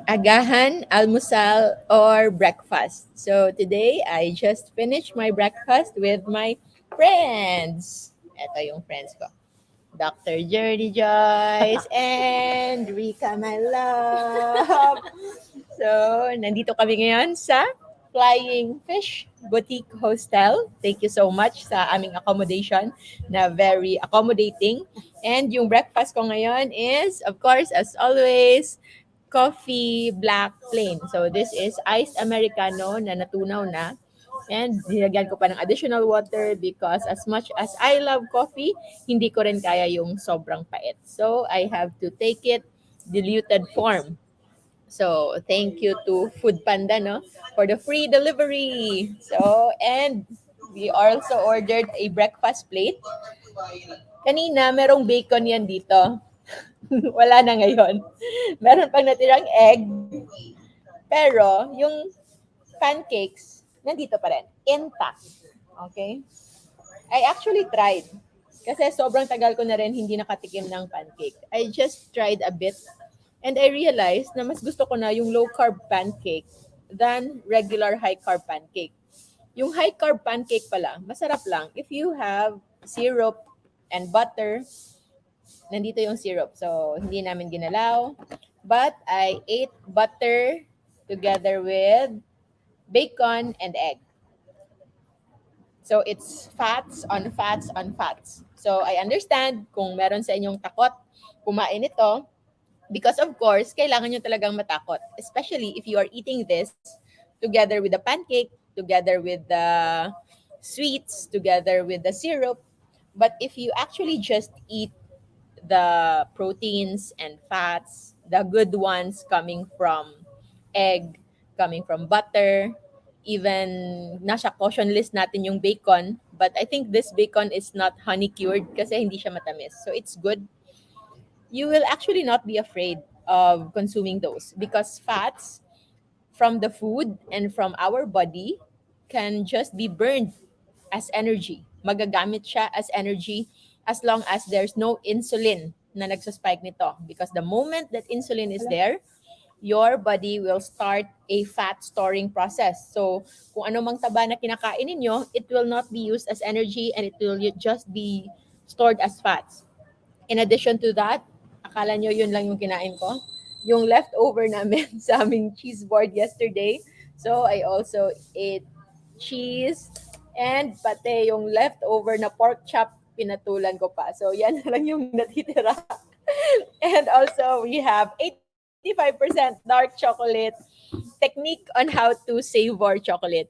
Agahan, almusal, or breakfast. So today, I just finished my breakfast with my friends. Ito yung friends ko. Dr. Journey Joyce and Rika, my love. So, nandito kami ngayon sa Flying Fish Boutique Hostel. Thank you so much sa aming accommodation na very accommodating. And yung breakfast ko ngayon is, of course, as always, coffee black plain. So, this is iced Americano na natunaw na. And nilagyan ko pa ng additional water because as much as I love coffee, hindi ko rin kaya yung sobrang pait. So, I have to take it diluted form. So, thank you to Food Panda, no, for the free delivery. So, and we also ordered a breakfast plate. Kanina, merong bacon yan dito. Wala na ngayon. Meron pang natirang egg. Pero, yung pancakes, nandito pa rin. Intact. Okay? I actually tried. Kasi sobrang tagal ko na rin hindi nakatikim ng pancake. I just tried a bit. And I realized na mas gusto ko na yung low carb pancake than regular high carb pancake. Yung high carb pancake pala, masarap lang if you have syrup and butter. Nandito yung syrup. So, hindi namin ginalaw. But I ate butter together with bacon and egg. So, it's fats on fats on fats. So, I understand kung meron sa inyong takot kumain ito because of course, kailangan nyo talagang matakot. Especially if you are eating this together with the pancake, together with the sweets, together with the syrup. But if you actually just eat the proteins and fats, the good ones coming from egg, coming from butter, even nasa caution list natin yung bacon. But I think this bacon is not honey cured kasi hindi siya matamis. So it's good. You will actually not be afraid of consuming those because fats from the food and from our body can just be burned as energy. Magagamit siya as energy as long as there's no insulin na nagsaspike nito. Because the moment that insulin is there, your body will start a fat storing process. So, kung ano mang taba na kinakain ninyo, it will not be used as energy and it will just be stored as fats. In addition to that, akala nyo yun lang yung kinain ko? Yung leftover namin sa aming cheese board yesterday. So, I also ate cheese and pati yung leftover na pork chop, pinatulan ko pa. So, yan na lang yung natitira. And also, we have 85% dark chocolate technique on how to savor chocolate.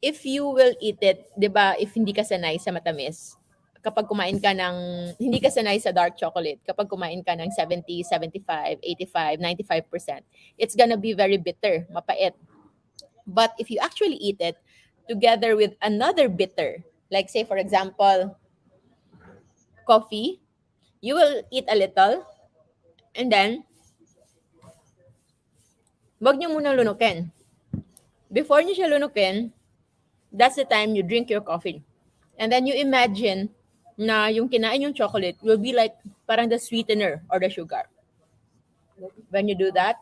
If you will eat it, 'di ba, if hindi ka sanay sa matamis, kapag kumain ka ng hindi ka sanay sa dark chocolate, kapag kumain ka ng 70, 75, 85, 95%, it's gonna be very bitter, mapait. But if you actually eat it together with another bitter, like say for example, coffee, you will eat a little and then wag niyo muna lunukin. Before niyo siya lunukin, that's the time you drink your coffee. And then you imagine na yung kinain yung chocolate will be like parang the sweetener or the sugar. When you do that,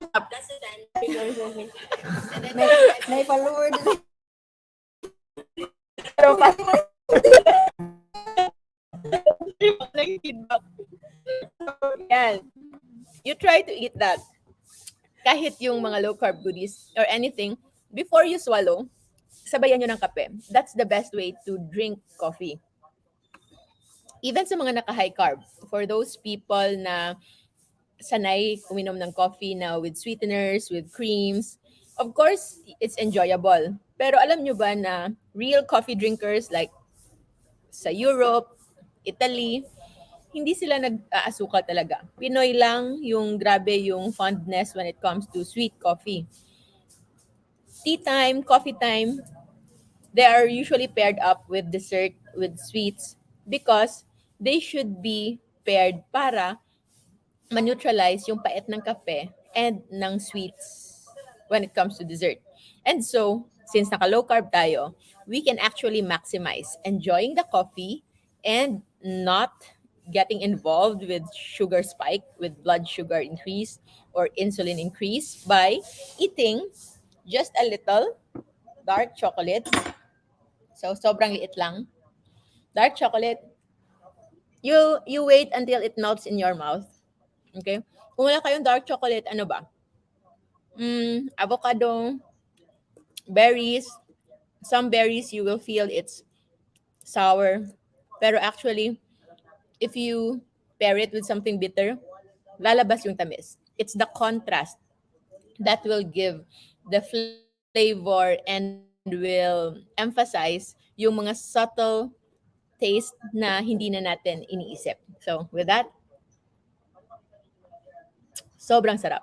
that's the time. May, may follower din. Pero pa nag-feedback. So, yan. You try to eat that. Kahit yung mga low carb goodies or anything, before you swallow, sabayan nyo ng kape. That's the best way to drink coffee. Even sa mga naka-high carb, for those people na sanay uminom ng coffee na with sweeteners, with creams, of course, it's enjoyable. Pero alam nyo ba na real coffee drinkers like sa Europe, Italy, hindi sila nag-aasukal talaga. Pinoy lang yung grabe yung fondness when it comes to sweet coffee. Tea time, coffee time, they are usually paired up with dessert, with sweets, because they should be paired para ma-neutralize yung pait ng kape and ng sweets when it comes to dessert. And so, since naka-low carb tayo, we can actually maximize enjoying the coffee and not getting involved with sugar spike, with blood sugar increase or insulin increase by eating just a little dark chocolate. So, sobrang liit lang. Dark chocolate, you wait until it melts in your mouth. Okay? Kung wala kayong dark chocolate, ano ba? Avocado, berries. Some berries, you will feel it's sour. Pero actually, if you pair it with something bitter, lalabas yung tamis. It's the contrast that will give the flavor and will emphasize yung mga subtle taste na hindi na natin iniisip. So, with that, sobrang sarap.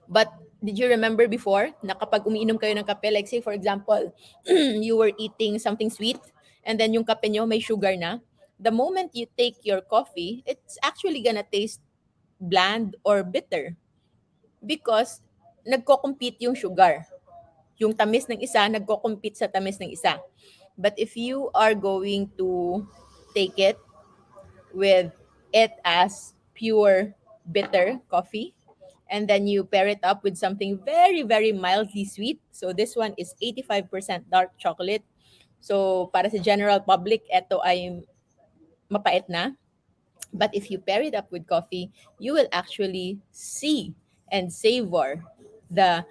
But did you remember before na kapag umiinom kayo ng kape, like say for example, you were eating something sweet and then yung kape nyo may sugar na, the moment you take your coffee, it's actually gonna taste bland or bitter because nagko-compete yung sugar. Yung tamis ng isa, nagko-compete sa tamis ng isa. But if you are going to take it with it as pure bitter coffee, and then you pair it up with something very, very mildly sweet. So this one is 85% dark chocolate. So para sa general public, ito ay mapait na. But if you pair it up with coffee, you will actually see and savor the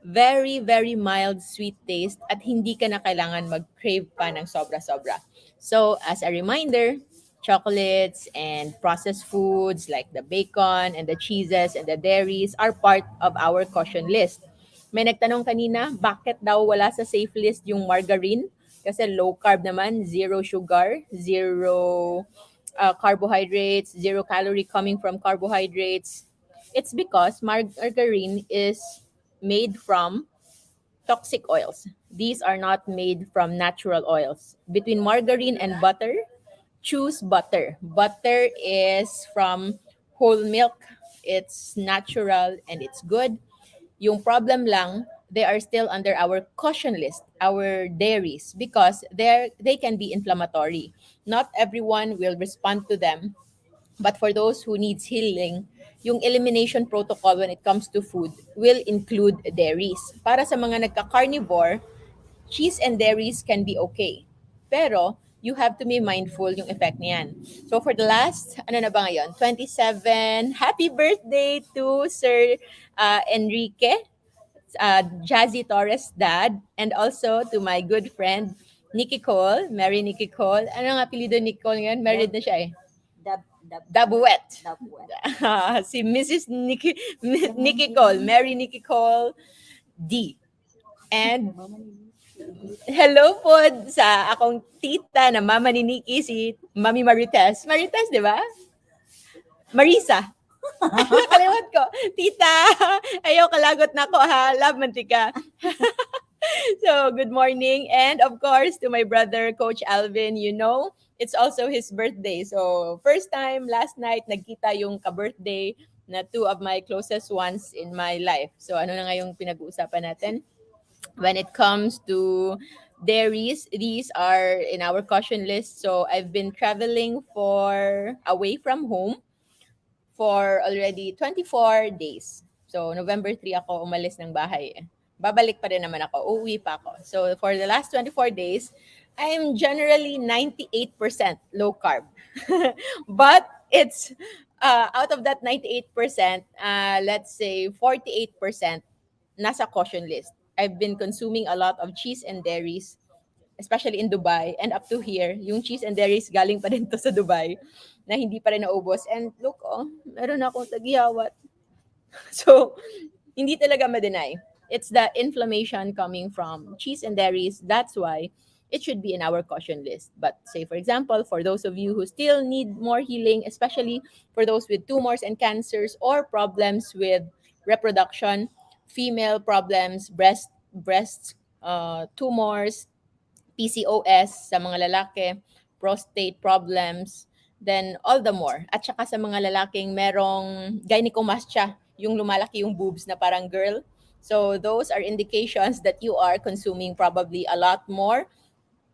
very, very mild sweet taste at hindi ka na kailangan mag-crave pa ng sobra-sobra. So, as a reminder, chocolates and processed foods like the bacon and the cheeses and the dairies are part of our caution list. May nagtanong kanina, bakit daw wala sa safe list yung margarine? Kasi low carb naman, zero sugar, zero carbohydrates, zero calorie coming from carbohydrates. It's because margarine is made from toxic oils. These are not made from natural oils. Between margarine and butter, choose butter. Butter is from whole milk. It's natural and it's good. Yung problem lang, they are still under our caution list, our dairies, because they can be inflammatory. Not everyone will respond to them, but for those who needs healing, yung elimination protocol when it comes to food will include dairies. Para sa mga nagka-carnivore, cheese and dairies can be okay. Pero, you have to be mindful yung effect niyan. So, for the last, ano na ba ngayon? 27, happy birthday to Sir Enrique, Jazzy Torres' dad, and also to my good friend, Nikki Cole, Mary Nikki Cole. Ano nga apelido ni Cole ngayon? Married na siya eh. Dabuet. Si Mrs. Nikki Cole, Mary Nikki Cole D. And hello po sa akong tita na mama ni Nikki, si Mami Marites. Marites, di ba? Marisa. Nakalimutan ko. Tita, ayaw kalagot na ako ha. Love mantika. So, good morning. And of course, to my brother, Coach Alvin, it's also his birthday. So, first time last night, nagkita yung ka-birthday na two of my closest ones in my life. So, ano na nga yung pinag-uusapan natin? When it comes to dairies, these are in our caution list. So, I've been traveling away from home for already 24 days. So, November 3 ako umalis ng bahay. Babalik pa rin naman ako. Uuwi pa ako. So, for the last 24 days, I'm generally 98% low carb. But it's out of that 98%, let's say 48% nasa caution list. I've been consuming a lot of cheese and dairies, especially in Dubai and up to here. Yung cheese and dairies galing pa rin to sa Dubai na hindi pa rin naubos. And look, meron akong tagihawat. So, hindi talaga ma-deny. It's the inflammation coming from cheese and dairies. That's why it should be in our caution list. But say, for example, for those of you who still need more healing, especially for those with tumors and cancers or problems with reproduction, female problems, breast tumors, PCOS sa mga lalaki, prostate problems, then all the more. At saka sa mga lalaking merong gynecomastia, yung lumalaki yung boobs na parang girl, So those are indications that you are consuming probably a lot more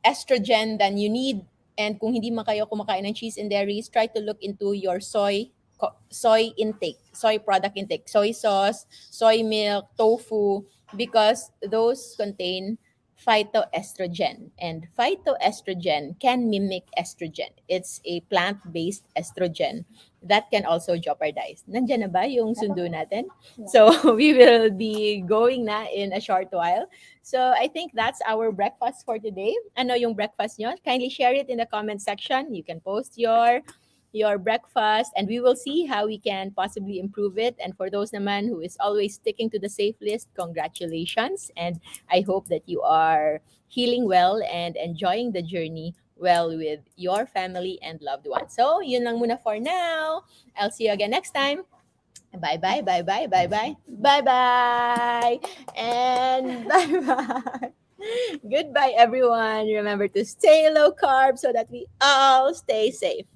estrogen than you need. And kung hindi man kayo kumakain ng cheese and dairies, try to look into your soy intake, soy product intake, soy sauce, soy milk, tofu, because those contain phytoestrogen. And phytoestrogen can mimic estrogen. It's a plant-based estrogen that can also jeopardize. Nandiyan na ba yung sundo natin? So we will be going na in a short while. So I think that's our breakfast for today. Ano yung breakfast nyo? Kindly share it in the comment section. You can post your breakfast and we will see how we can possibly improve it. And for those naman who is always sticking to the safe list, congratulations. And I hope that you are healing well and enjoying the journey well with your family and loved ones. So, yun lang muna for now. I'll see you again next time. Bye bye, bye bye, bye bye, bye bye, and bye bye. Goodbye, everyone. Remember to stay low carb so that we all stay safe.